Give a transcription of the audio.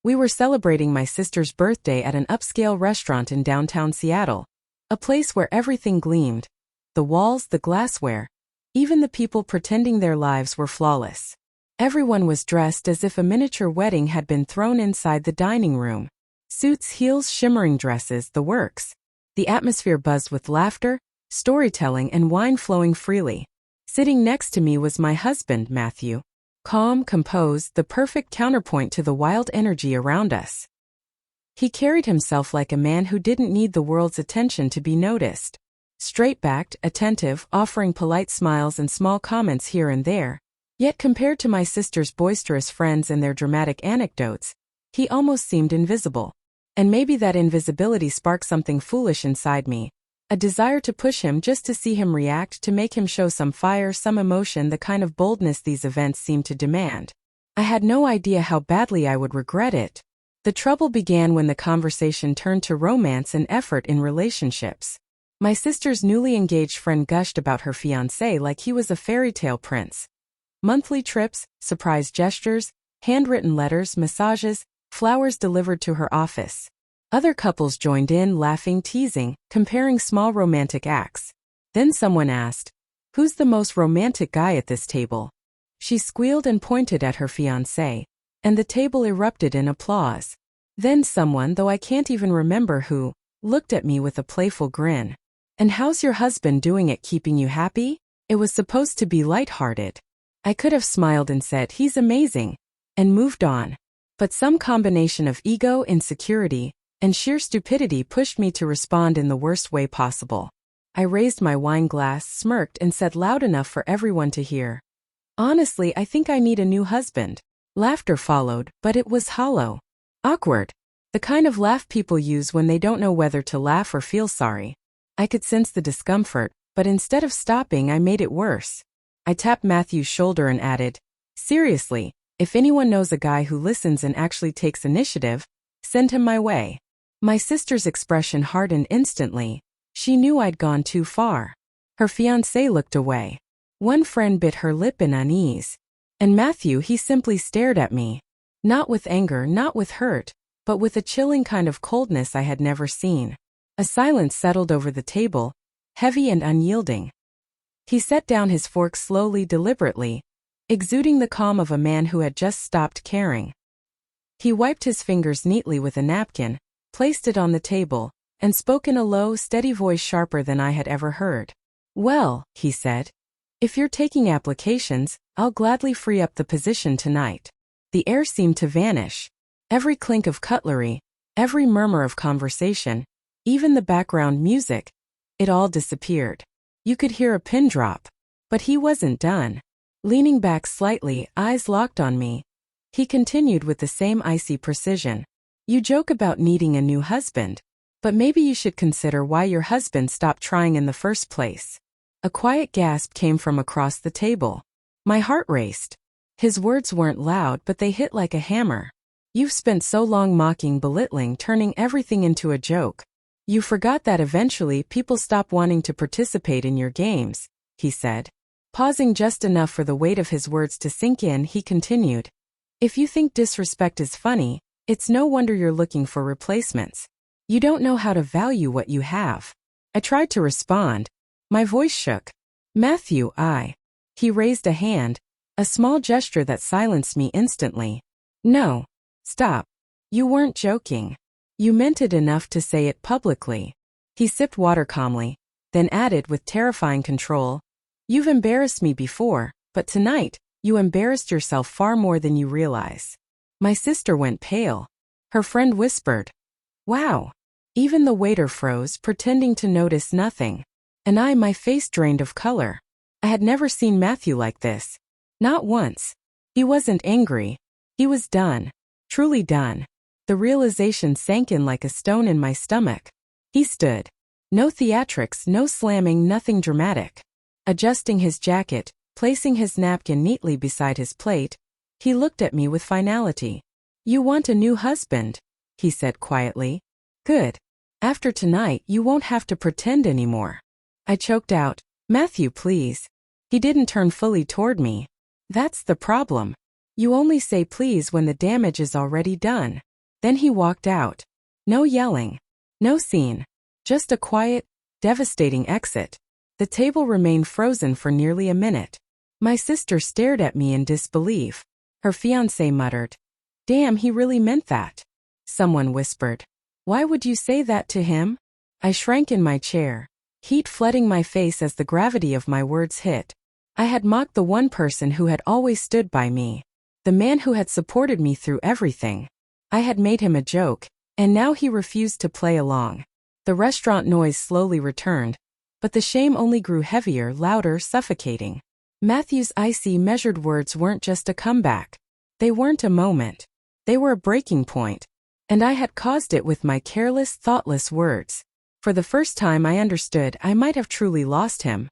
We were celebrating my sister's birthday at an upscale restaurant in downtown Seattle, a place where everything gleamed: the walls, the glassware, even the people pretending their lives were flawless. Everyone was dressed as if a miniature wedding had been thrown inside the dining room. Suits, heels, shimmering dresses, the works. The atmosphere buzzed with laughter, storytelling, and wine flowing freely. Sitting next to me was my husband, Matthew. Calm, composed, the perfect counterpoint to the wild energy around us. He carried himself like a man who didn't need the world's attention to be noticed. Straight-backed, attentive, offering polite smiles and small comments here and there. Yet compared to my sister's boisterous friends and their dramatic anecdotes, he almost seemed invisible. And maybe that invisibility sparked something foolish inside me. A desire to push him just to see him react, to make him show some fire, some emotion, the kind of boldness these events seemed to demand. I had no idea how badly I would regret it. The trouble began when the conversation turned to romance and effort in relationships. My sister's newly engaged friend gushed about her fiancé like he was a fairy tale prince. Monthly trips, surprise gestures, handwritten letters, massages, flowers delivered to her office. Other couples joined in, laughing, teasing, comparing small romantic acts. Then someone asked, "Who's the most romantic guy at this table?" She squealed and pointed at her fiancé, and the table erupted in applause. Then someone, though I can't even remember who, looked at me with a playful grin. "And how's your husband doing at keeping you happy?" It was supposed to be lighthearted. I could have smiled and said, "He's amazing," and moved on. But some combination of ego, insecurity, and sheer stupidity pushed me to respond in the worst way possible. I raised my wine glass, smirked, and said loud enough for everyone to hear, "Honestly, I think I need a new husband." Laughter followed, but it was hollow. Awkward. The kind of laugh people use when they don't know whether to laugh or feel sorry. I could sense the discomfort, but instead of stopping, I made it worse. I tapped Matthew's shoulder and added, "Seriously, if anyone knows a guy who listens and actually takes initiative, send him my way." My sister's expression hardened instantly. She knew I'd gone too far. Her fiancé looked away. One friend bit her lip in unease. And Matthew, he simply stared at me. Not with anger, not with hurt, but with a chilling kind of coldness I had never seen. A silence settled over the table, heavy and unyielding. He set down his fork slowly, deliberately, exuding the calm of a man who had just stopped caring. He wiped his fingers neatly with a napkin, placed it on the table, and spoke in a low, steady voice sharper than I had ever heard. "Well," he said, "if you're taking applications, I'll gladly free up the position tonight." The air seemed to vanish. Every clink of cutlery, every murmur of conversation, even the background music, it all disappeared. You could hear a pin drop. But he wasn't done. Leaning back slightly, eyes locked on me, he continued with the same icy precision. "You joke about needing a new husband, but maybe you should consider why your husband stopped trying in the first place." A quiet gasp came from across the table. My heart raced. His words weren't loud, but they hit like a hammer. "You've spent so long mocking, belittling, turning everything into a joke. You forgot that eventually people stop wanting to participate in your games," he said. Pausing just enough for the weight of his words to sink in, he continued, "If you think disrespect is funny, it's no wonder you're looking for replacements. You don't know how to value what you have." I tried to respond. My voice shook. "Matthew, He raised a hand, a small gesture that silenced me instantly. "No. Stop. You weren't joking. You meant it enough to say it publicly." He sipped water calmly, then added with terrifying control, "You've embarrassed me before, but tonight, you embarrassed yourself far more than you realize." My sister went pale. Her friend whispered, "Wow." Even the waiter froze, pretending to notice nothing. And my face drained of color. I had never seen Matthew like this. Not once. He wasn't angry. He was done. Truly done. The realization sank in like a stone in my stomach. He stood. No theatrics, no slamming, nothing dramatic. Adjusting his jacket, placing his napkin neatly beside his plate, he looked at me with finality. "You want a new husband," he said quietly. "Good. After tonight, you won't have to pretend anymore." I choked out, "Matthew, please." He didn't turn fully toward me. "That's the problem. You only say please when the damage is already done." Then he walked out. No yelling. No scene. Just a quiet, devastating exit. The table remained frozen for nearly a minute. My sister stared at me in disbelief. Her fiancé muttered, "Damn, he really meant that." Someone whispered, "Why would you say that to him?" I shrank in my chair, heat flooding my face as the gravity of my words hit. I had mocked the one person who had always stood by me. The man who had supported me through everything. I had made him a joke, and now he refused to play along. The restaurant noise slowly returned, but the shame only grew heavier, louder, suffocating. Matthew's icy, measured words weren't just a comeback. They weren't a moment. They were a breaking point. And I had caused it with my careless, thoughtless words. For the first time I understood I might have truly lost him.